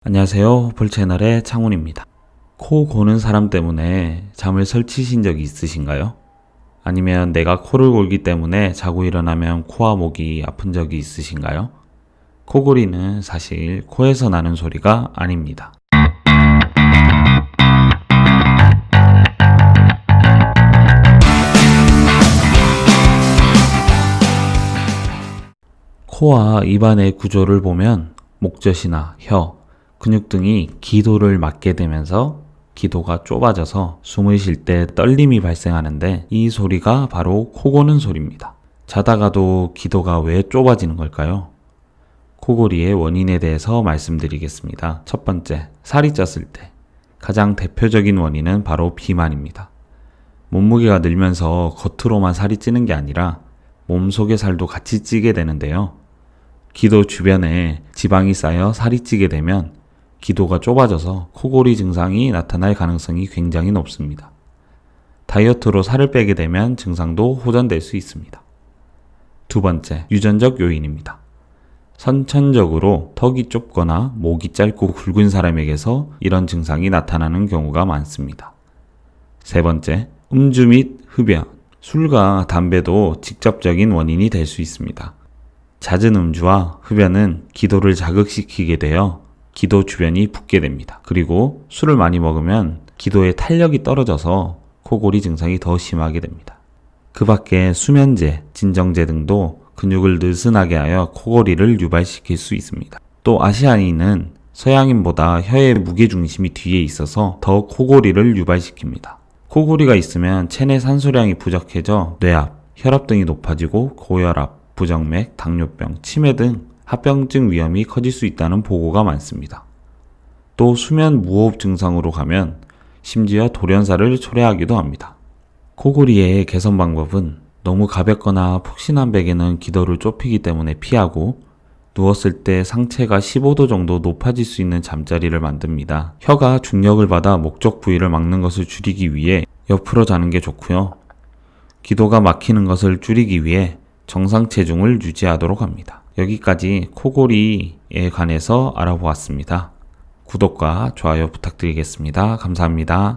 안녕하세요. 호플채널의 창훈입니다. 코 고는 사람 때문에 잠을 설치신 적이 있으신가요? 아니면 내가 코를 골기 때문에 자고 일어나면 코와 목이 아픈 적이 있으신가요? 코골이는 사실 코에서 나는 소리가 아닙니다. 코와 입안의 구조를 보면 목젖이나 혀, 근육 등이 기도를 막게 되면서 기도가 좁아져서 숨을 쉴 때 떨림이 발생하는데 이 소리가 바로 코 고는 소리입니다. 자다가도 기도가 왜 좁아지는 걸까요? 코골이의 원인에 대해서 말씀드리겠습니다. 첫 번째, 살이 쪘을 때. 가장 대표적인 원인은 바로 비만입니다. 몸무게가 늘면서 겉으로만 살이 찌는 게 아니라 몸속의 살도 같이 찌게 되는데요. 기도 주변에 지방이 쌓여 살이 찌게 되면 기도가 좁아져서 코골이 증상이 나타날 가능성이 굉장히 높습니다. 다이어트로 살을 빼게 되면 증상도 호전될 수 있습니다. 두 번째, 유전적 요인입니다. 선천적으로 턱이 좁거나 목이 짧고 굵은 사람에게서 이런 증상이 나타나는 경우가 많습니다. 세 번째, 음주 및 흡연, 술과 담배도 직접적인 원인이 될 수 있습니다. 잦은 음주와 흡연은 기도를 자극시키게 되어 기도 주변이 붓게 됩니다. 그리고 술을 많이 먹으면 기도의 탄력이 떨어져서 코골이 증상이 더 심하게 됩니다. 그 밖에 수면제, 진정제 등도 근육을 느슨하게 하여 코골이를 유발시킬 수 있습니다. 또 아시아인은 서양인보다 혀의 무게중심이 뒤에 있어서 더 코골이를 유발시킵니다. 코골이가 있으면 체내 산소량이 부족해져 뇌압, 혈압 등이 높아지고 고혈압, 부정맥, 당뇨병, 치매 등 합병증 위험이 커질 수 있다는 보고가 많습니다. 또 수면 무호흡 증상으로 가면 심지어 돌연사를 초래하기도 합니다. 코골이의 개선 방법은 너무 가볍거나 푹신한 베개는 기도를 좁히기 때문에 피하고 누웠을 때 상체가 15도 정도 높아질 수 있는 잠자리를 만듭니다. 혀가 중력을 받아 목적 부위를 막는 것을 줄이기 위해 옆으로 자는 게 좋고요. 기도가 막히는 것을 줄이기 위해 정상 체중을 유지하도록 합니다. 여기까지 코골이에 관해서 알아보았습니다. 구독과 좋아요 부탁드리겠습니다. 감사합니다.